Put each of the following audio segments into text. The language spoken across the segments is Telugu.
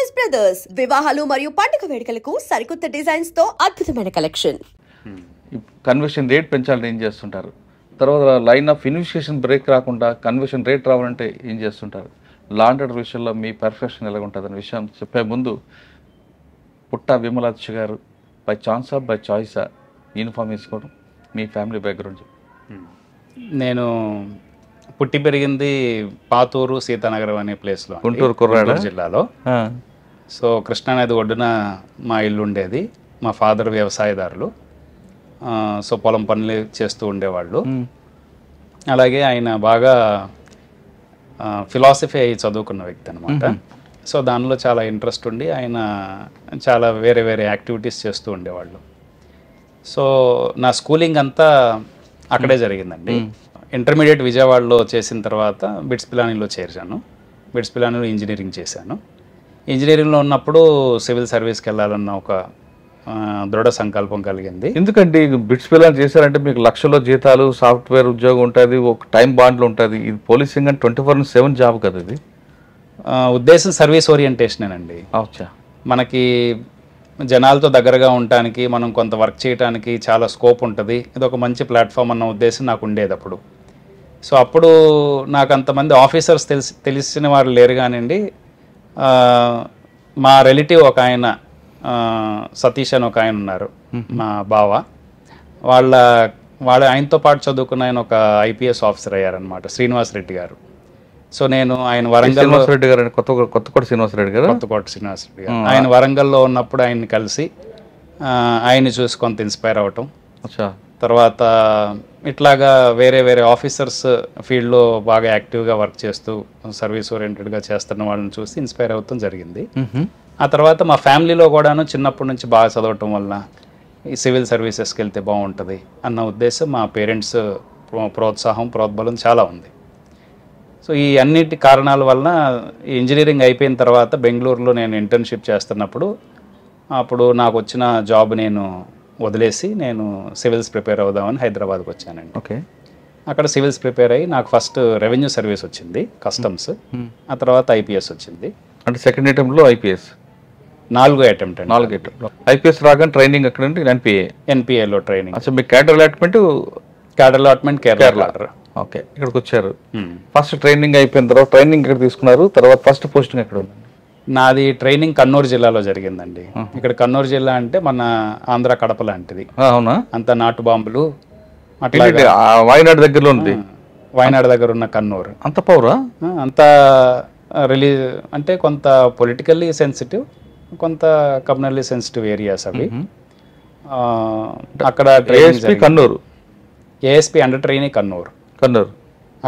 చాయిస్ బ్రదర్స్ వివాహాలు మరియు పండుగ వేడుకలకు సరికొత్త డిజైన్స్ తో అద్భుతమైన కలెక్షన్. కన్వర్షన్ రేట్ పెంచాలంటే ఏం చేస్తుంటారు? తర్వాత లైన్ ఆఫ్ ఇన్వెస్టిగేషన్ బ్రేక్ రాకుండా కన్వర్షన్ రేట్ రావాలంటే ఏం చేస్తుంటారు? లా అండ్ ఆర్డర్ విషయంలో మీ పర్ఫెక్షన్ ఎలా ఉంటుంది అనే విషయం చెప్పే ముందు పుట్టా విమలాక్షి గారు బై ఛాన్సా బై చాయిసా యూనిఫామ్ వేసుకోవడం, మీ ఫ్యామిలీ బ్యాక్గ్రౌండ్? నేను పుట్టి పెరిగింది పాతూరు సీతానగరం అనే ప్లేస్లో, గుంటూరు జిల్లాలో. సో కృష్ణానది ఒడ్డున మా ఇల్లు ఉండేది. మా ఫాదర్ వ్యవసాయదారులు, సో పొలం పనులు చేస్తూ ఉండేవాళ్ళు. అలాగే ఆయన బాగా ఫిలాసఫీ అయి చదువుకున్న వ్యక్తి అనమాట. సో దానిలో చాలా ఇంట్రెస్ట్ ఉండి ఆయన చాలా వేరే వేరే యాక్టివిటీస్ చేస్తూ ఉండేవాళ్ళు. సో నా స్కూలింగ్ అంతా అక్కడే జరిగిందండి. ఇంటర్మీడియట్ విజయవాడలో చేసిన తర్వాత బిట్స్ పిలానీలో చేర్చాను. బిట్స్ పిలానీలో ఇంజనీరింగ్ చేశాను. ఇంజనీరింగ్లో ఉన్నప్పుడు సివిల్ సర్వీస్కి వెళ్ళాలన్న ఒక దృఢ సంకల్పం కలిగింది. ఎందుకంటే బిట్స్ పిలానీ చేశారంటే మీకు లక్షల్లో జీతాలు, సాఫ్ట్వేర్ ఉద్యోగం ఉంటుంది, ఒక టైం బాండ్లు ఉంటుంది. ఇది పోలీసింగ్ అంటే 24/7 జాబ్ కదా. ఇది ఉద్దేశం సర్వీస్ ఓరియంటేషనేనండి. అచ్చా. మనకి జనాలతో దగ్గరగా ఉండటానికి, మనం కొంత వర్క్ చేయడానికి చాలా స్కోప్ ఉంటుంది. ఇది ఒక మంచి ప్లాట్ఫామ్ అన్న ఉద్దేశం నాకు ఉండేది అప్పుడు. సో అప్పుడు నాకు అంతమంది ఆఫీసర్స్ తెలిసిన వారు లేరు కానివ్వండి. మా రిలేటివ్ ఒక ఆయన సతీష్ అని ఒక ఆయన ఉన్నారు, మా బావ. వాళ్ళ ఆయనతో పాటు చదువుకున్న ఆయన ఒక ఐపీఎస్ ఆఫీసర్ అయ్యారనమాట, శ్రీనివాస్ రెడ్డి గారు. సో నేను ఆయన వరంగల్ రెడ్డి గారు, కొత్తకోట శ్రీనివాస్ రెడ్డి గారు, కొత్తకోట శ్రీనివాస్ రెడ్డి గారు, ఆయన వరంగల్లో ఉన్నప్పుడు ఆయన్ని కలిసి ఆయన్ని చూసి కొంత ఇన్స్పైర్ అవ్వటం. తర్వాత ఇట్లాగా వేరే వేరే ఆఫీసర్స్ ఫీల్డ్లో బాగా యాక్టివ్గా వర్క్ చేస్తూ సర్వీస్ ఓరియంటెడ్గా చేస్తున్న వాళ్ళని చూసి ఇన్స్పైర్ అవుతాం జరిగింది. ఆ తర్వాత మా ఫ్యామిలీలో కూడాను చిన్నప్పటి నుంచి బాగా చదవటం వల్ల ఈ సివిల్ సర్వీసెస్కి వెళ్తే బాగుంటుంది అన్న ఉద్దేశం, మా పేరెంట్స్ ప్రోత్సాహం ప్రోద్బలం చాలా ఉంది. సో ఈ అన్నిటి కారణాల వలన ఇంజనీరింగ్ అయిపోయిన తర్వాత బెంగళూరులో నేను ఇంటర్న్షిప్ చేస్తున్నప్పుడు అప్పుడు నాకు వచ్చిన జాబ్ నేను వదిలేసి నేను సివిల్స్ ప్రిపేర్ అవుదామని హైదరాబాద్కి వచ్చానండి. ఓకే. అక్కడ సివిల్స్ ప్రిపేర్ అయ్యి నాకు ఫస్ట్ రెవెన్యూ సర్వీస్ వచ్చింది, కస్టమ్స్. ఆ తర్వాత ఐపీఎస్ వచ్చింది. అంటే సెకండ్ అటెంప్ట్లో ఐపీఎస్ 4వ అటెంప్ట్ అండి. 4 అటెంప్ట్ ఐపీఎస్ రాగానే ట్రైనింగ్ అక్కడ ఎన్పిఏలో ట్రైనింగ్. అసలు మీ క్యాడర్ అలాట్మెంట్ కేరళ. ఓకే. ఇక్కడికి వచ్చారు. ఫస్ట్ ట్రైనింగ్ అయిపోయిన తర్వాత ట్రైనింగ్ ఇక్కడ తీసుకున్నారు. తర్వాత ఫస్ట్ పోస్టింగ్ ఎక్కడ ఉంది? నాది ట్రైనింగ్ కన్నూరు జిల్లాలో జరిగిందండి. ఇక్కడ కన్నూరు జిల్లా అంటే మన ఆంధ్ర కడప లాంటిది. అవునా? అంత నాటు బాంబులు అట్లా వాయనాడు దగ్గరలో ఉంది. వాయనాడు దగ్గర ఉన్న కన్నూరు అంత పౌరా అంత రిలీజ్ అంటే కొంత పొలిటికల్లీ సెన్సిటివ్, కొంత కమ్యూనల్లీ సెన్సిటివ్ ఏరియాస్ అవి. అక్కడ Kannur ASP under training Kannur.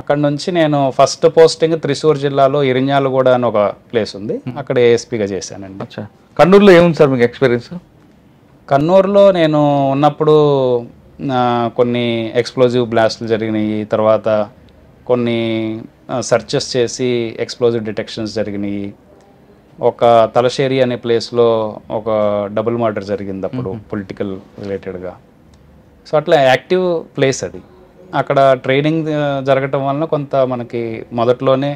అక్కడ నుంచి నేను ఫస్ట్ పోస్టింగ్ త్రిశూర్ జిల్లాలో ఇరిన్యాలగూడ అని ఒక ప్లేస్ ఉంది, అక్కడ ఏఎస్పీగా చేశానండి. కన్నూరులో ఏముంది సార్ మీకు ఎక్స్పీరియన్స్? కన్నూరులో నేను ఉన్నప్పుడు కొన్ని ఎక్స్ప్లోజివ్ బ్లాస్ట్లు జరిగినాయి. తర్వాత కొన్ని సర్చెస్ చేసి ఎక్స్ప్లోజివ్ డిటెక్షన్స్ జరిగినాయి. ఒక తలశేరి అనే ప్లేస్లో ఒక డబుల్ మర్డర్ జరిగింది అప్పుడు, పొలిటికల్ రిలేటెడ్గా. సో అట్లా యాక్టివ్ ప్లేస్ అది. అక్కడ ట్రైనింగ్ జరగటం వలన కొంత మనకి మొదట్లోనే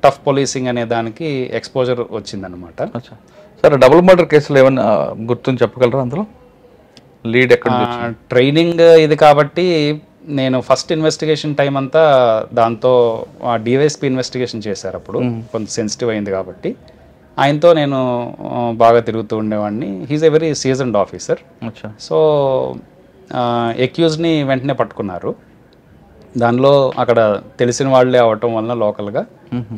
టఫ్ పోలీసింగ్ అనే దానికి ఎక్స్పోజర్ వచ్చిందనమాట. సరే, డబుల్ మర్డర్ కేసులు ఏమన్నా గుర్తుని చెప్పగలరా? అందులో లీడ్ ఎక్కడ? ట్రైనింగ్ ఇది కాబట్టి నేను ఫస్ట్ ఇన్వెస్టిగేషన్ టైం అంతా దాంతో డివైఎస్పీ ఇన్వెస్టిగేషన్ చేశారు. అప్పుడు కొంత సెన్సిటివ్ అయింది కాబట్టి ఆయనతో నేను బాగా తిరుగుతూ ఉండేవాడిని. He is a very seasoned officer. So ఎక్యూజ్ని వెంటనే పట్టుకున్నారు. దానిలో అక్కడ తెలిసిన వాళ్ళే అవటం వలన లోకల్గా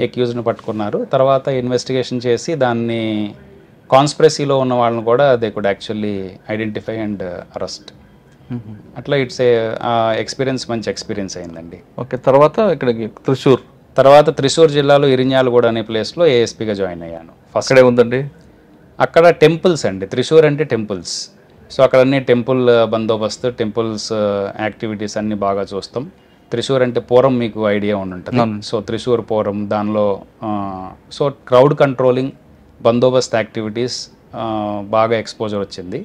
ఎక్యూజ్ని పట్టుకున్నారు. తర్వాత ఇన్వెస్టిగేషన్ చేసి దాన్ని కాన్స్పిరసీలో ఉన్న వాళ్ళని కూడా they could actually identify and arrest. అట్లా ఇట్స్ ఏ ఎక్స్పీరియన్స్, మంచి ఎక్స్పీరియన్స్ అయిందండి. ఓకే. తర్వాత ఇక్కడికి త్రిశూర్ జిల్లాలో ఇరిన్యాలగూడ అనే ప్లేస్లో ఏఎస్పీగా జాయిన్ అయ్యాను. ఫస్ట్ ఉందండి అక్కడ టెంపుల్స్ అండి. త్రిశూర్ అంటే టెంపుల్స్. సో అక్కడ అన్ని టెంపుల్ బందోబస్తు, టెంపుల్స్ యాక్టివిటీస్ అన్నీ బాగా చూస్తాం. త్రిశూర్ అంటే పూరం మీకు ఐడియా ఉంటుంది. సో త్రిశూర్ పూరం దానిలో సో క్రౌడ్ కంట్రోలింగ్, బందోబస్తు యాక్టివిటీస్ బాగా ఎక్స్పోజర్ వచ్చింది.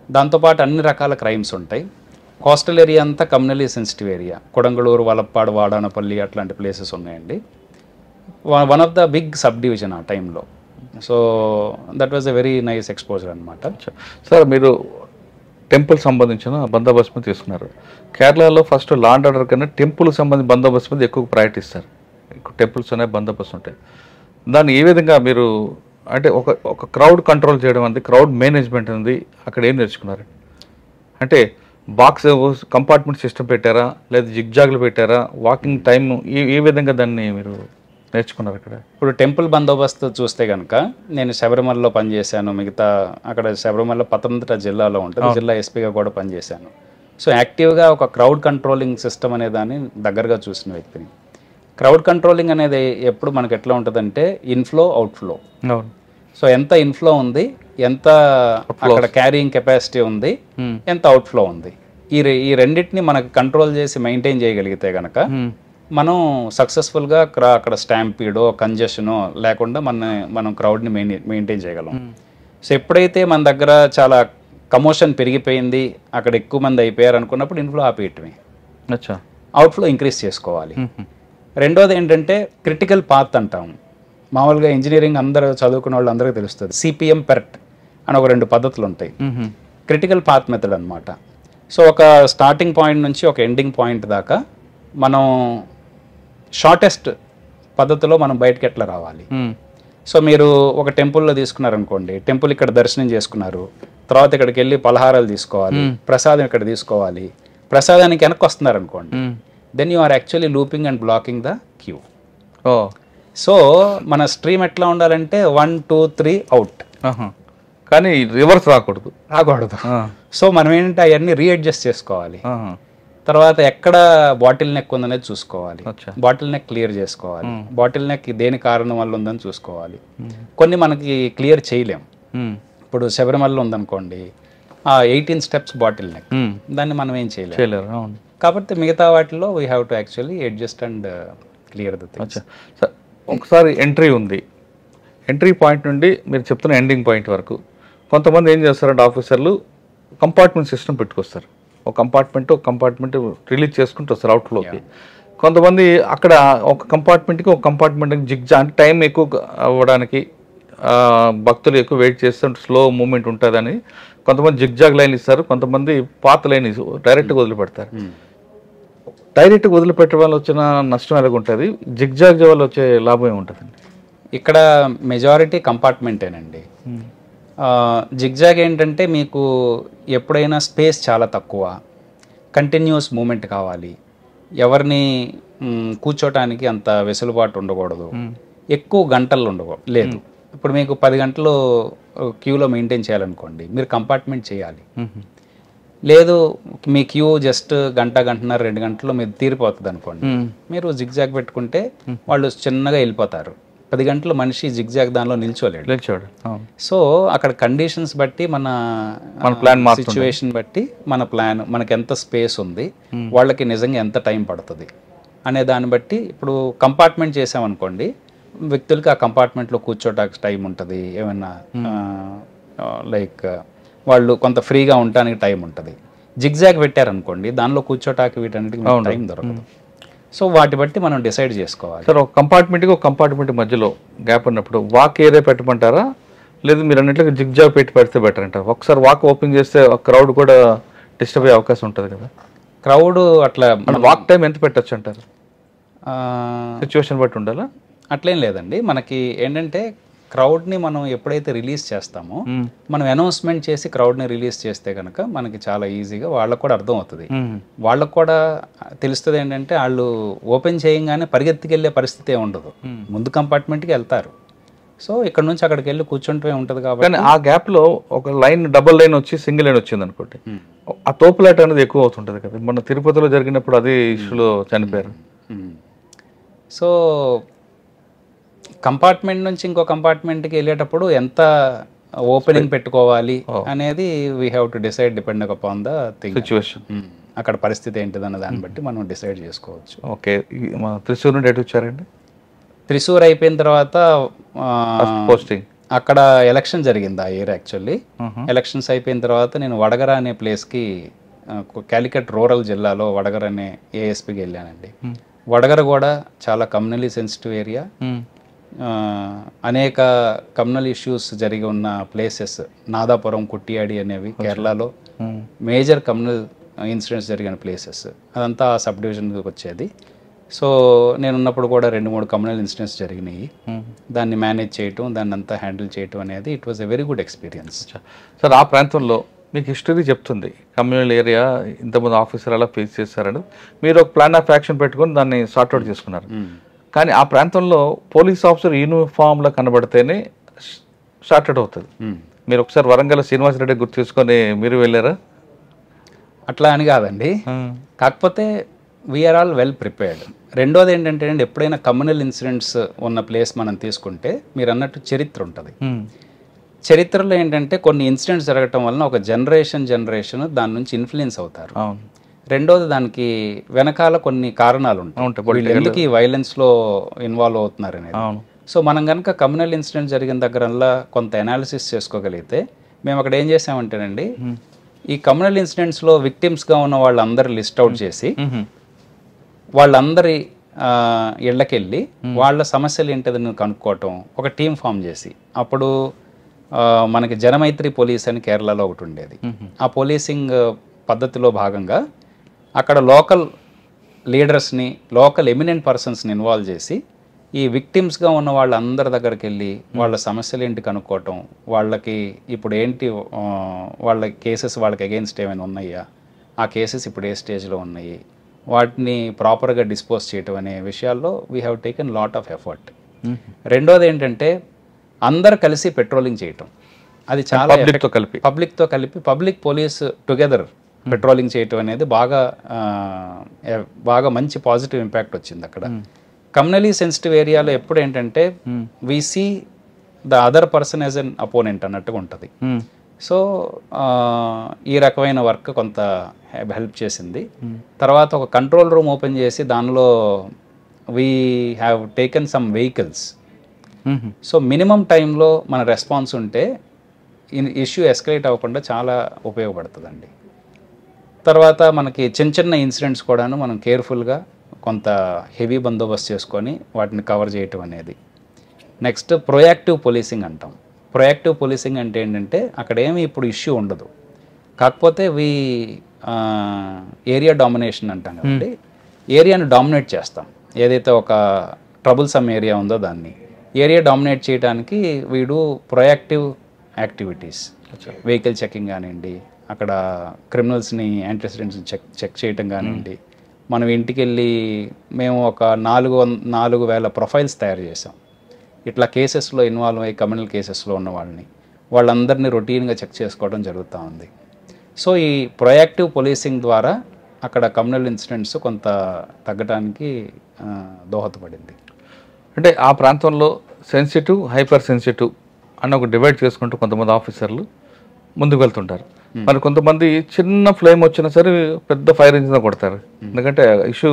దాంతోపాటు అన్ని రకాల క్రైమ్స్ ఉంటాయి. కోస్టల్ ఏరియా అంతా communally sensitive area. Kodungallur, Valappad, Vadanappally అట్లాంటి ప్లేసెస్ ఉన్నాయండి. One of the big sub division ఆ టైంలో. So that was a very nice exposure అనమాట. సార్ మీరు టెంపుల్ సంబంధించిన బందోబస్తు మీద తీసుకున్నారు. కేరళలో ఫస్ట్ లా అండ్ ఆర్డర్ కన్నా టెంపుల్ సంబంధించిన బందోబస్తు మీద ఎక్కువ ప్రయారిటీ ఇస్తారు. ఎక్కువ టెంపుల్స్ ఉన్నాయి, బందోబస్తు ఉంటాయి. దాన్ని ఏ విధంగా మీరు అంటే ఒక క్రౌడ్ కంట్రోల్ చేయడం ఉంది, క్రౌడ్ మేనేజ్మెంట్ ఉంది, అక్కడ ఏం నేర్చుకున్నారు? అంటే బాక్స్ కంపార్ట్మెంట్ సిస్టమ్ పెట్టారా, లేదా జిగ్జాగ్లు పెట్టారా, వాకింగ్ టైమ్ ఏ విధంగా దాన్ని మీరు నేర్చుకున్నారు అక్కడ? ఇప్పుడు టెంపుల్ బందోబస్తు చూస్తే కనుక నేను శబరిమలలో పనిచేశాను. మిగతా అక్కడ శబరిమల పతనంతిట జిల్లాలో ఉంటుంది, జిల్లా ఎస్పీగా కూడా పనిచేశాను. సో యాక్టివ్గా ఒక క్రౌడ్ కంట్రోలింగ్ సిస్టమ్ అనే దాన్ని దగ్గరగా చూసిన వ్యక్తిని. క్రౌడ్ కంట్రోలింగ్ అనేది ఎప్పుడు మనకు ఎట్లా ఉంటుందంటే ఇన్ఫ్లో అవుట్ఫ్లో. సో ఎంత ఇన్ఫ్లో ఉంది, ఎంత అక్కడ క్యారీయింగ్ కెపాసిటీ ఉంది, ఎంత అవుట్ఫ్లో ఉంది, ఈ రెండింటిని మనకు కంట్రోల్ చేసి మెయింటైన్ చేయగలిగితే కనుక మనం సక్సెస్ఫుల్గా అక్కడ స్టాంపీడో కంజెషనో లేకుండా మనం క్రౌడ్ని మెయింటైన్ చేయగలం. సో ఎప్పుడైతే మన దగ్గర చాలా కమోషన్ పెరిగిపోయింది, అక్కడ ఎక్కువ మంది అయిపోయారు అనుకున్నప్పుడు ఇన్ఫ్లో ఆపేయటమే, అవుట్ఫ్లో ఇంక్రీజ్ చేసుకోవాలి. రెండోది ఏంటంటే క్రిటికల్ పాత్ అంటాం. మామూలుగా ఇంజనీరింగ్ అందరూ చదువుకున్న వాళ్ళు అందరికీ తెలుస్తుంది. సిపిఎం పెర్ట్ అని ఒక 2 పద్ధతులు ఉంటాయి. క్రిటికల్ పాత్ మెథడ్ అనమాట. సో ఒక స్టార్టింగ్ పాయింట్ నుంచి ఒక ఎండింగ్ పాయింట్ దాకా మనం షార్టెస్ట్ పద్ధతిలో మనం బయటకి ఎట్లా రావాలి. సో మీరు ఒక టెంపుల్లో తీసుకున్నారనుకోండి, టెంపుల్ ఇక్కడ దర్శనం చేసుకున్నారు, తర్వాత ఇక్కడికి వెళ్ళి పలహారాలు తీసుకోవాలి, ప్రసాదం ఇక్కడ తీసుకోవాలి, ప్రసాదానికి వెనక్కి వస్తున్నారనుకోండి, then you are actually looping and blocking the queue. So మన స్ట్రీమ్ ఎట్లా ఉండాలంటే 1 2 3 అవుట్, కానీ రివర్స్ రాకూడదు. సో మనం ఏంటంటే అవన్నీ రీఅడ్జస్ట్ చేసుకోవాలి. తర్వాత ఎక్కడ బాటిల్ నెక్ ఉందనేది చూసుకోవాలి, బాటిల్ నెక్ క్లియర్ చేసుకోవాలి, బాటిల్ నెక్ దేని కారణం వల్ల ఉందని చూసుకోవాలి. కొన్ని మనకి క్లియర్ చేయలేం. ఇప్పుడు శబరిమలలో ఉందనుకోండి, 18 స్టెప్స్ బాటిల్ నెక్, దాన్ని మనం ఏం చేయలేము. కాబట్టి మిగతా వాటిలో we have to actually adjust and clear the things. ఒకసారి ఎంట్రీ ఉంది, ఎంట్రీ పాయింట్ నుండి మీరు చెప్తున్న ఎండింగ్ పాయింట్ వరకు కొంతమంది ఏం చేస్తారంటే ఆఫీసర్లు కంపార్ట్మెంట్ సిస్టమ్ పెట్టుకొస్తారు. ఒక కంపార్ట్మెంట్ రిలీజ్ చేసుకుంటూ వస్తారు అవుట్లోకి. కొంతమంది అక్కడ ఒక కంపార్ట్మెంట్కి జిగ్జా అంటే టైం ఎక్కువ అవ్వడానికి, భక్తులు ఎక్కువ వెయిట్ చేస్తుంటే స్లో మూమెంట్ ఉంటుందని కొంతమంది జిగ్జాగ్ లైన్ ఇస్తారు, కొంతమంది పాత లైన్ డైరెక్ట్గా వదిలిపెడతారు. డైరెక్ట్గా వదిలిపెట్టే వల్ల వచ్చిన నష్టం ఎలాగ ఉంటుంది, జిగ్జాగ్ వల్ల వచ్చే లాభం ఏముంటుందండి? ఇక్కడ మెజారిటీ కంపార్ట్మెంటేనండి. జిగ్జాగ్ ఏంటంటే మీకు ఎప్పుడైనా స్పేస్ చాలా తక్కువ, కంటిన్యూస్ మూమెంట్ కావాలి, ఎవరిని కూర్చోటానికి అంత వెసులుబాటు ఉండకూడదు, ఎక్కువ గంటలు లేదు. ఇప్పుడు మీకు 10 గంటలు క్యూలో మెయింటైన్ చేయాలనుకోండి, మీరు కంపార్ట్మెంట్ చేయాలి. లేదు మీ క్యూ జస్ట్ గంటన్నర 2 గంటల్లో మీరు తీరిపోతుంది అనుకోండి, మీరు జిగ్జాగ్ పెట్టుకుంటే వాళ్ళు చిన్నగా వెళ్ళిపోతారు. 10 గంటలు మనిషి జిగ్జాగ్ దానిలో నిల్చోలేడు. సో అక్కడ కండిషన్స్ బట్టి మన ప్లాన్ సిచ్యువేషన్ బట్టి మన ప్లాన్, మనకి ఎంత స్పేస్ ఉంది, వాళ్ళకి నిజంగా ఎంత టైం పడుతుంది అనే దాన్ని బట్టి ఇప్పుడు కంపార్ట్మెంట్ చేసామనుకోండి, వ్యక్తులకి ఆ కంపార్ట్మెంట్లో కూర్చోటానికి టైం ఉంటుంది, ఏమైనా లైక్ వాళ్ళు కొంత ఫ్రీగా ఉండటానికి టైం ఉంటుంది. జిగ్జాగ్ పెట్టారనుకోండి, దానిలో కూర్చోటానికి వీటన్నిటికి టైం దొరకదు. సో వాటి బట్టి మనం డిసైడ్ చేసుకోవాలి. సార్, ఒక కంపార్ట్మెంట్ మధ్యలో గ్యాప్ ఉన్నప్పుడు వాక్ ఏరియా పెట్టమంటారా, లేదు మీరు అన్నింటికి జిగ్జాగ్ పెడితే బెటర్ అంటారు? ఒకసారి వాక్ ఓపెన్ చేస్తే క్రౌడ్ కూడా డిస్టర్బ్ అయ్యే అవకాశం ఉంటుంది కదా. క్రౌడ్ అట్లా వాక్ టైం ఎంత పెట్టచ్చు అంటారు? సిచ్యువేషన్ బట్టి ఉండాలా? అట్లేం లేదండి. మనకి ఏంటంటే క్రౌడ్ని మనం ఎప్పుడైతే రిలీజ్ చేస్తామో, మనం అనౌన్స్మెంట్ చేసి క్రౌడ్ని రిలీజ్ చేస్తే కనుక మనకి చాలా ఈజీగా వాళ్ళకు కూడా అర్థం అవుతుంది. వాళ్ళకు కూడా తెలుస్తుంది ఏంటంటే వాళ్ళు ఓపెన్ చేయగానే పరిగెత్తికెళ్ళే పరిస్థితి ఉండదు, ముందు కంపార్ట్మెంట్కి వెళ్తారు. సో ఇక్కడ నుంచి అక్కడికి వెళ్ళి కూర్చుంటే ఉంటుంది. కాబట్టి ఆ గ్యాప్లో ఒక లైన్ డబుల్ లైన్ వచ్చి సింగిల్ లైన్ వచ్చింది అనుకోండి, ఆ తోపులాట అనేది ఎక్కువ అవుతుంటుంది కదా. మన తిరుపతిలో జరిగినప్పుడు అదే ఇష్యూలో చనిపోయారు. సో కంపార్ట్మెంట్ నుంచి ఇంకో కంపార్ట్మెంట్కి వెళ్ళేటప్పుడు ఎంత ఓపెనింగ్ పెట్టుకోవాలి అనేది we have to decide depending upon the situation, అక్కడ పరిస్థితి ఏంటిదన్న దాన్ని బట్టి మనం డిసైడ్ చేసుకోవచ్చు. ఓకే, త్రిశూర్ నుండి ఎటు వచ్చారండి? త్రిశూర్ అయిపోయిన తర్వాత పోస్టింగ్ అక్కడ ఎలక్షన్ జరిగింది ఆ ఇయర్. యాక్చువల్లీ ఎలక్షన్స్ అయిపోయిన తర్వాత నేను వడగర అనే ప్లేస్కి, కాలికట్ రూరల్ జిల్లాలో వడగర అనే ఏఎస్పీకి వెళ్ళానండి. వడగర కూడా చాలా కమ్యూనలీ సెన్సిటివ్ ఏరియా, అనేక కమ్యూనల్ ఇష్యూస్ జరిగి ఉన్న ప్లేసెస్, నాదాపురం, కుట్టియాడి అనేవి కేరళలో మేజర్ కమ్యూనల్ ఇన్సిడెంట్స్ జరిగిన ప్లేసెస్, అదంతా సబ్ డివిజన్కి వచ్చేది. సో నేనున్నప్పుడు కూడా 2-3 కమ్యూనల్ ఇన్సిడెంట్స్ జరిగినాయి. దాన్ని మేనేజ్ చేయటం, దాన్ని అంతా హ్యాండిల్ చేయటం అనేది it was a very good experience. Sir, ఆ ప్రాంతంలో మీకు హిస్టరీ చెప్తుంది కమ్యూనల్ ఏరియా ఇంతమంది ఆఫీసర్ అలా ఫేస్ చేస్తారని, మీరు ఒక ప్లాన్ ఆఫ్ యాక్షన్ పెట్టుకొని దాన్ని సార్ట్అవుట్ చేసుకున్నారు. కానీ ఆ ప్రాంతంలో పోలీస్ ఆఫీసర్ యూనిఫామ్లో కనబడితేనే సార్ట్అవుట్ అవుతుంది. మీరు ఒకసారి వరంగల్ శ్రీనివాసరెడ్డి గుర్తు చేసుకొని మీరు వెళ్ళారా? అట్లా అని కాదండి, కాకపోతే వీఆర్ ఆల్ వెల్ ప్రిపేర్డ్. రెండోది ఏంటంటే అండి, ఎప్పుడైనా కమ్యూనల్ ఇన్సిడెంట్స్ ఉన్న ప్లేస్ మనం తీసుకుంటే మీరు అన్నట్టు చరిత్ర ఉంటుంది. చరిత్రలో ఏంటంటే కొన్ని ఇన్సిడెంట్స్ జరగటం వలన ఒక జనరేషన్ దాని నుంచి ఇన్ఫ్లుయెన్స్ అవుతారు. రెండోది దానికి వెనకాల కొన్ని కారణాలు ఉంటాయి, వీళ్ళు ఎందుకు ఈ వైలెన్స్లో ఇన్వాల్వ్ అవుతున్నారు అనేది. సో మనం కనుక కమ్యూనల్ ఇన్సిడెంట్ జరిగిన దగ్గరల్లా కొంత అనాలిసిస్ చేసుకోగలిగితే, మేము అక్కడ ఏం చేసామంటేనండి, ఈ కమ్యూనల్ ఇన్సిడెంట్స్లో విక్టిమ్స్గా ఉన్న వాళ్ళందరూ లిస్ట్ అవుట్ చేసి వాళ్ళందరి ఇళ్ళకెళ్ళి వాళ్ళ సమస్యలు ఏంటిదని కనుక్కోవటం, ఒక టీం ఫామ్ చేసి, అప్పుడు మనకి జనమైత్రి పోలీస్ అని కేరళలో ఒకటి ఉండేది. ఆ పోలీసింగ్ పద్ధతిలో భాగంగా అక్కడ లోకల్ లీడర్స్ని, లోకల్ ఎమినెంట్ పర్సన్స్ని ఇన్వాల్వ్ చేసి ఈ విక్టిమ్స్గా ఉన్న వాళ్ళందరి దగ్గరికి వెళ్ళి వాళ్ళ సమస్యలు ఏంటి కనుక్కోవటం, వాళ్ళకి ఇప్పుడు ఏంటి, వాళ్ళ కేసెస్ వాళ్ళకి అగెయిన్స్ట్ ఏమైనా ఉన్నాయా, ఆ కేసెస్ ఇప్పుడు ఏ స్టేజ్లో ఉన్నాయి, వాటిని ప్రాపర్గా డిస్పోజ్ చేయటం అనే విషయాల్లో we have taken lot of effort. రెండోది ఏంటంటే అందరు కలిసి పెట్రోలింగ్ చేయటం, అది చాలా పబ్లిక్తో కలిపి పబ్లిక్ పోలీస్ టుగెదర్ పెట్రోలింగ్ చేయటం అనేది బాగా మంచి పాజిటివ్ ఇంపాక్ట్ వచ్చింది అక్కడ. కమ్యూనలీ సెన్సిటివ్ ఏరియాలో ఎప్పుడు ఏంటంటే we see the other person as an opponent అన్నట్టుగా ఉంటుంది. సో ఈ రకమైన వర్క్ కొంత హెల్ప్ చేసింది. తర్వాత ఒక కంట్రోల్ రూమ్ ఓపెన్ చేసి దానిలో we have taken some vehicles. So minimum టైంలో మన రెస్పాన్స్ ఉంటే ఇష్యూ ఎస్కలేట్ అవ్వకుండా చాలా ఉపయోగపడుతుందండి. తర్వాత మనకి చిన్న ఇన్సిడెంట్స్ కూడాను మనం కేర్ఫుల్గా కొంత హెవీ బందోబస్తు చేసుకొని వాటిని కవర్ చేయటం అనేది. నెక్స్ట్ ప్రొయాక్టివ్ పోలీసింగ్ అంటాం. ప్రొయాక్టివ్ పోలీసింగ్ అంటే ఏంటంటే అక్కడ ఏమి ఇప్పుడు ఇష్యూ ఉండదు, కాకపోతే ఏరియా డామినేషన్ అంటాం కదండి, ఏరియాను డామినేట్ చేస్తాం. ఏదైతే ఒక ట్రబుల్సమ్ ఏరియా ఉందో దాన్ని ఏరియా డామినేట్ చేయడానికి we do proactive activities. Vehicle checking కానివ్వండి, అక్కడ క్రిమినల్స్ని, యాంటీసిడెంట్స్ని చెక్ చేయటం కానివ్వండి. మనం ఇంటికి వెళ్ళి మేము ఒక 4,000 ప్రొఫైల్స్ తయారు చేసాం. ఇట్లా కేసెస్లో ఇన్వాల్వ్ అయ్యి కమ్యూనల్ కేసెస్లో ఉన్న వాళ్ళందరినీ రొటీన్గా చెక్ చేసుకోవడం జరుగుతూ ఉంది. సో ఈ ప్రొయాక్టివ్ పోలీసింగ్ ద్వారా అక్కడ కమ్యూనల్ ఇన్సిడెంట్స్ కొంత తగ్గడానికి దోహదపడింది. అంటే ఆ ప్రాంతంలో సెన్సిటివ్, హైపర్ సెన్సిటివ్ అని ఒక డివైడ్ చేసుకుంటూ కొంతమంది ఆఫీసర్లు ముందుకు వెళ్తుంటారు. మరి కొంతమంది చిన్న ఫ్లేమ్ వచ్చినా సరే పెద్ద ఫైర్ ఇంజిన్ కొడతారు, ఎందుకంటే ఇష్యూ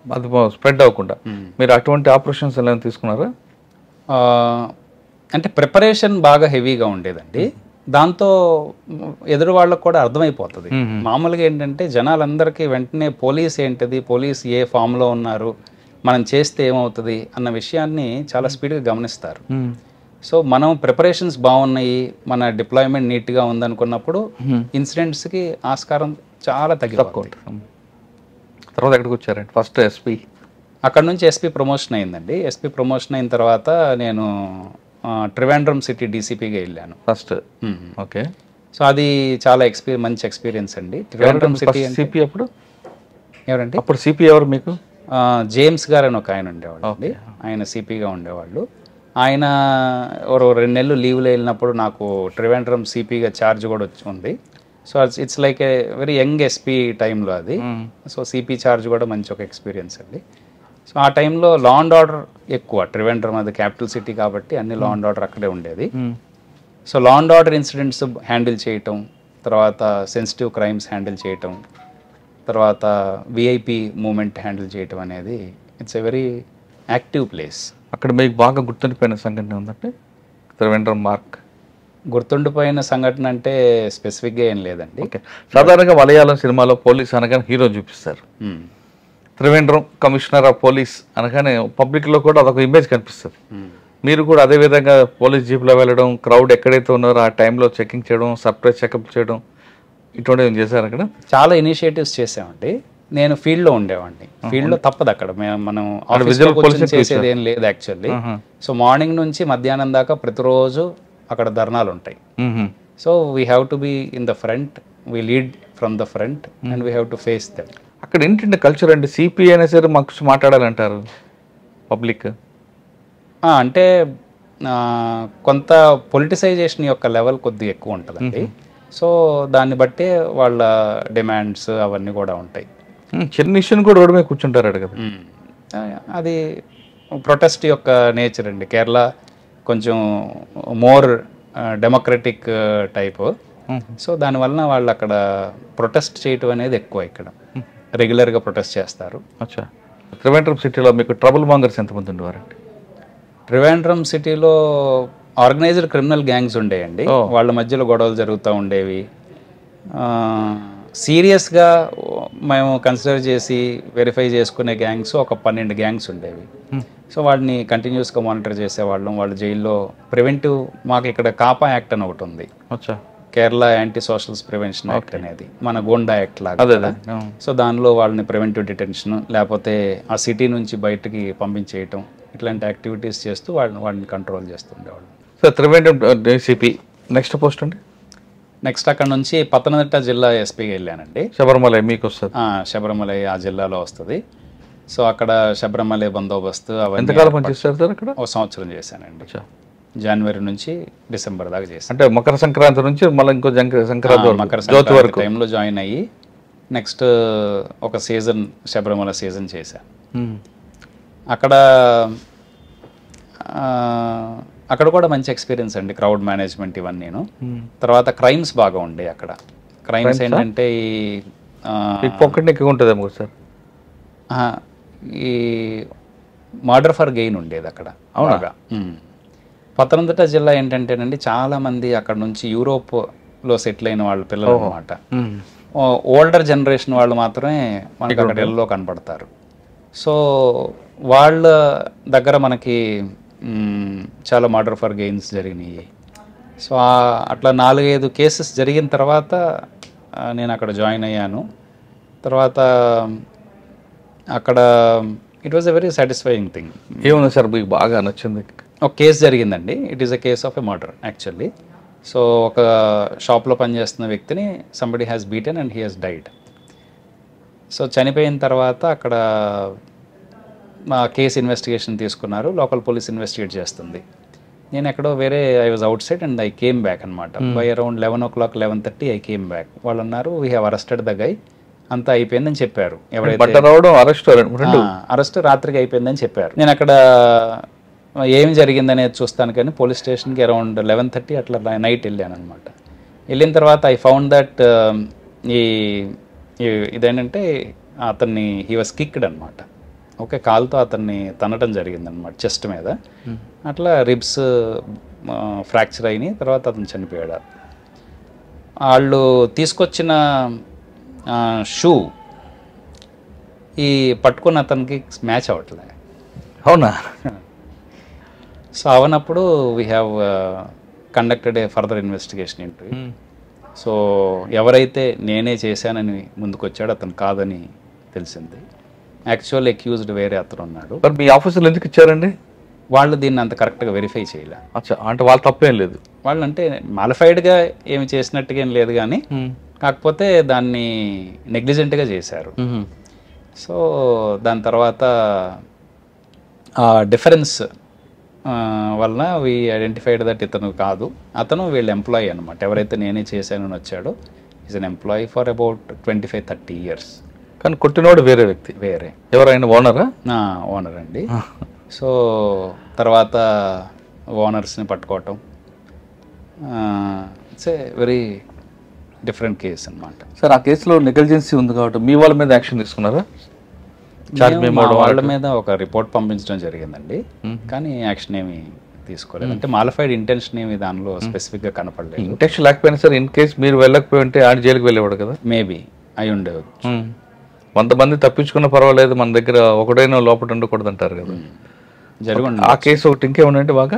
అది స్ప్రెడ్ అవ్వకుండా. మీరు అటువంటి ఆపరేషన్స్ ఎలా తీసుకున్నారా? అంటే ప్రిపరేషన్ బాగా హెవీగా ఉండేదండి. దాంతో ఎదురు వాళ్ళకు కూడా అర్థమైపోతుంది. మామూలుగా ఏంటంటే జనాలందరికీ వెంటనే పోలీస్ ఏంటిది, పోలీస్ ఏ ఫామ్లో ఉన్నారు, మనం చేస్తే ఏమవుతుంది అన్న విషయాన్ని చాలా స్పీడ్గా గమనిస్తారు. సో మనం ప్రిపరేషన్స్ బాగున్నాయి, మన డిప్లాయ్మెంట్ నీట్గా ఉందనుకున్నప్పుడు ఇన్సిడెంట్స్కి ఆస్కారం చాలా తగ్గిపోతుంది. తర్వాత ఎక్కడికి వచ్చారండి? ఫస్ట్ ఎస్పీ, అక్కడ నుంచి ఎస్పీ ప్రమోషన్ అయిందండి. ఎస్పీ ప్రమోషన్ అయిన తర్వాత నేను ట్రివాండ్రం సిటీ డీసీపీగా వెళ్ళాను ఫస్ట్. ఓకే. సో అది చాలా మంచి ఎక్స్పీరియన్స్ అండి. ట్రివాండ్రం సిటీ సిపి అప్పుడు ఎవరండి? అప్పుడు సిపి ఎవరు మీకు? జేమ్స్ గారు అని ఒక ఆయన ఉండేవాళ్ళు అండి. ఆయన సిపిగా ఉండేవాళ్ళు. ఆయన 2 నెలలు లీవ్లో వెళ్ళినప్పుడు నాకు ట్రివాండ్రం సిపిగా ఛార్జ్ కూడా ఉంది. So it's like a very young SP టైంలో అది. సో సిపి ఛార్జ్ కూడా మంచి ఒక ఎక్స్పీరియన్స్ అండి. సో ఆ టైంలో లా అండ్ ఆర్డర్ ఎక్కువ. ట్రివాండ్రం అది క్యాపిటల్ సిటీ కాబట్టి అన్ని లా అండ్ ఆర్డర్ అక్కడే ఉండేది. So law and order incidents handle చేయటం, తర్వాత సెన్సిటివ్ క్రైమ్స్ హ్యాండిల్ చేయటం, తర్వాత విఐపి మూమెంట్ హ్యాండిల్ చేయటం అనేది it's a very active place. అక్కడ మీకు బాగా గుర్తుండిపోయిన సంఘటన ఉందంటే ట్రివాండ్రం మార్క్? గుర్తుండిపోయిన సంఘటన అంటే స్పెసిఫిక్గా ఏం లేదండి. ఓకే. సాధారణంగా మలయాళం సినిమాలో పోలీస్ అనగానే హీరో చూపిస్తారు. త్రివేంద్రం కమిషనర్ ఆఫ్ పోలీస్ అనగానే పబ్లిక్లో కూడా అదొక ఇమేజ్ కనిపిస్తుంది. మీరు కూడా అదే విధంగా పోలీస్ జీప్లో వెళ్ళడం, క్రౌడ్ ఎక్కడైతే ఉన్నారో ఆ టైంలో చెకింగ్ చేయడం, సర్ప్రైజ్ చెకప్ చేయడం, ఇటువంటివి చేశారు అక్కడ? చాలా ఇనిషియేటివ్స్ చేసామండి. నేను ఫీల్డ్లో ఉండేవాడిని. ఫీల్డ్లో తప్పదు అక్కడ మనం చేసేది ఏం లేదు యాక్చువల్లీ. సో మార్నింగ్ నుంచి మధ్యాహ్నం దాకా ప్రతిరోజు అక్కడ ధర్నాలు ఉంటాయి. So we have to be in the front, we lead from the front and we have to face them. అక్కడ ఏంటంటే కల్చర్ అండి, సిపి అయినా సరే మాకు మాట్లాడాలంటారు పబ్లిక్. అంటే కొంత పొలిటిసైజేషన్ యొక్క లెవెల్ కొద్దిగా ఎక్కువ ఉంటుందండి. సో దాన్ని బట్టే వాళ్ళ డిమాండ్స్ అవన్నీ కూడా ఉంటాయి. చిన్న ఇష్యూని కూడా రోడ్డు మీద కూర్చుంటారు కదా. అది ప్రొటెస్ట్ యొక్క నేచర్ అండి. కేరళ కొంచెం మోర్ డెమోక్రటిక్ టైపు. సో దానివల్ల వాళ్ళు అక్కడ ప్రొటెస్ట్ చేయటం అనేది ఎక్కువ. ఇక్కడ రెగ్యులర్గా ప్రొటెస్ట్ చేస్తారు. అచ్చా. త్రివేంద్రం సిటీలో మీకు ట్రబుల్ మాంగర్స్ ఎంతమంది ఉండేవారండి? త్రివేంద్రం సిటీలో ఆర్గనైజ్డ్ క్రిమినల్ గ్యాంగ్స్ ఉండేయండి. వాళ్ళ మధ్యలో గొడవలు జరుగుతూ ఉండేవి. సీరియస్గా మేము కన్సిడర్ చేసి వెరిఫై చేసుకునే గ్యాంగ్స్ ఒక 12 గ్యాంగ్స్ ఉండేవి. సో వాటిని కంటిన్యూస్గా మానిటర్ చేసేవాళ్ళం. వాళ్ళు జైల్లో ప్రివెంటివ్, మాకు ఇక్కడ కాపా యాక్ట్ అని ఒకటి ఉంది, Kerala anti socials prevention act అనేది, మన గోండా యాక్ట్ లాగా. సో దానిలో వాళ్ళని ప్రివెంటివ్ డిటెన్షన్ లేకపోతే ఆ సిటీ నుంచి బయటకి పంపించేయటం, ఇట్లాంటి యాక్టివిటీస్ చేస్తూ వాడిని కంట్రోల్ చేస్తుండేవాళ్ళు. So Trivandrum DCP. Next post అండి? నెక్స్ట్ అక్కడ నుంచి పత్తనదిట్ట జిల్లా ఎస్పీకి వెళ్ళానండి. శబరిమలై మీకు వస్తుంది? శబరిమలై ఆ జిల్లాలో వస్తుంది. సో అక్కడ శబరిమలై బందోబస్తు అవన్నీ. ఎంతకాలం పనిచేస్తారు సార్ అక్కడ? 1 సంవత్సరం చేశానండి. జనవరి నుంచి డిసెంబర్ దాకా చేశాను. అంటే మకర సంక్రాంతి నుంచి మళ్ళీ ఇంకో సంక్రాంతి మకర సంక్రాంతి టైంలో జాయిన్ అయ్యి నెక్స్ట్ ఒక సీజన్ శబరిమల సీజన్ చేశాను. అక్కడ కూడా మంచి ఎక్స్పీరియన్స్ అండి. క్రౌడ్ మేనేజ్మెంట్ ఇవన్నీ. తర్వాత క్రైమ్స్ బాగా ఉండే అక్కడ. క్రైమ్స్ ఏంటంటే ఈ మర్డర్ ఫర్ గెయిన్ ఉండేది అక్కడ బాగా. పత్తనంతిట్ట జిల్లా ఏంటంటేనండి, చాలా మంది అక్కడ నుంచి యూరోప్లో సెటిల్ అయిన వాళ్ళ పిల్లలు అనమాట. ఓల్డర్ జనరేషన్ వాళ్ళు మాత్రమే మనకి అక్కడ ఎల్లో కనపడతారు. సో వాళ్ళ దగ్గర మనకి చాలా మర్డర్ ఫర్ గెయిన్స్ జరిగినాయి. సో అట్లా 4-5 కేసెస్ జరిగిన తర్వాత నేను అక్కడ జాయిన్ అయ్యాను. తర్వాత అక్కడ it was a very satisfying thing. ఏమన్నా సార్ మీకు బాగా నచ్చింది? ఒక కేసు జరిగిందండి. It is a case of a murder actually. So ఒక షాప్లో పనిచేస్తున్న వ్యక్తిని somebody has beaten and he has died. So చనిపోయిన తర్వాత అక్కడ మా కేసు ఇన్వెస్టిగేషన్ తీసుకున్నారు. లోకల్ పోలీస్ ఇన్వెస్టిగేట్ చేస్తుంది. నేను ఎక్కడో వేరే I was outside and I came back అనమాట. By around 11 o'clock 11:30 I came back. వాళ్ళు అన్నారు we have arrested the guy, అంతా అయిపోయిందని చెప్పారు. అరెస్ట్ రాత్రికి అయిపోయిందని చెప్పారు. నేను అక్కడ ఏమి జరిగిందనేది చూస్తాను కానీ పోలీస్ స్టేషన్కి అరౌండ్ 11:30 అట్లా నైట్ వెళ్ళాను అనమాట. వెళ్ళిన తర్వాత ఐ ఫౌండ్ దట్ ఇదేంటంటే అతన్ని హీ వాజ్ కిక్డ్ అనమాట. ఓకే, కాలుతో అతన్ని తనటం జరిగిందనమాట చెస్ట్ మీద. అట్లా రిబ్స్ ఫ్రాక్చర్ అయినాయి. తర్వాత అతను చనిపోయాడు. వాళ్ళు తీసుకొచ్చిన షూ ఈ పట్టుకున్న అతనికి మ్యాచ్ అవ్వట్లే. అవునా? సో అవనప్పుడు we have conducted a further investigation into. So ఎవరైతే నేనే చేశానని ముందుకొచ్చాడో అతను కాదని తెలిసింది. యాక్చువల్ అక్యూజ్డ్ వేరే అతను ఉన్నాడు. మరి మీ ఆఫీసర్లు ఎందుకు ఇచ్చారండి? వాళ్ళు దీన్ని అంత కరెక్ట్గా వెరిఫై చేయలే. అంటే వాళ్ళు తప్పేం లేదు. వాళ్ళు అంటే మాలిఫైడ్గా ఏమి చేసినట్టుగా ఏం లేదు కానీ కాకపోతే దాన్ని నెగ్లిజెంట్గా చేశారు. సో దాని తర్వాత ఆ డిఫరెన్స్ వలన వీ ఐడెంటిఫైడ్ దట్ ఇతను కాదు, అతను వీళ్ళ ఎంప్లాయీ అనమాట. ఎవరైతే నేనే చేశానని వచ్చాడో is an employee for about 25-30 years. కానీ కొట్టినోడు వేరే వ్యక్తి. వేరే ఎవరైనా ఓనరా? ఓనర్ అండి. సో తర్వాత ఓనర్స్ని పట్టుకోవటం it's a very different case అనమాట. సార్ ఆ కేసులో నెగ్లిజెన్సీ ఉంది కాబట్టి మీ వాళ్ళ మీద యాక్షన్ తీసుకున్నారా? వాళ్ళ మీద ఒక రిపోర్ట్ పంపించడం జరిగిందండి, కానీ యాక్షన్ ఏమి తీసుకోలేదు. అంటే మాలిఫైడ్ ఇంటెన్షన్ ఏమి దానిలో స్పెసిఫిక్గా కనపడలేదు. ఇంటెన్షన్ లేకపోయినా సార్ ఇన్ కేసు మీరు వెళ్ళకపోయి ఉంటే ఆడి జైలుకి వెళ్ళేవాడు కదా? మేబీ అయి ఉండేవచ్చు. 100 మంది తప్పించుకున్న పర్వాలేదు, మన దగ్గర ఒకడైనా లోపల ఉండకూడదు అంటారు కదా. జరుగుండి ఆ కేసు ఒకటి ఇంకేమన్నా అంటే బాగా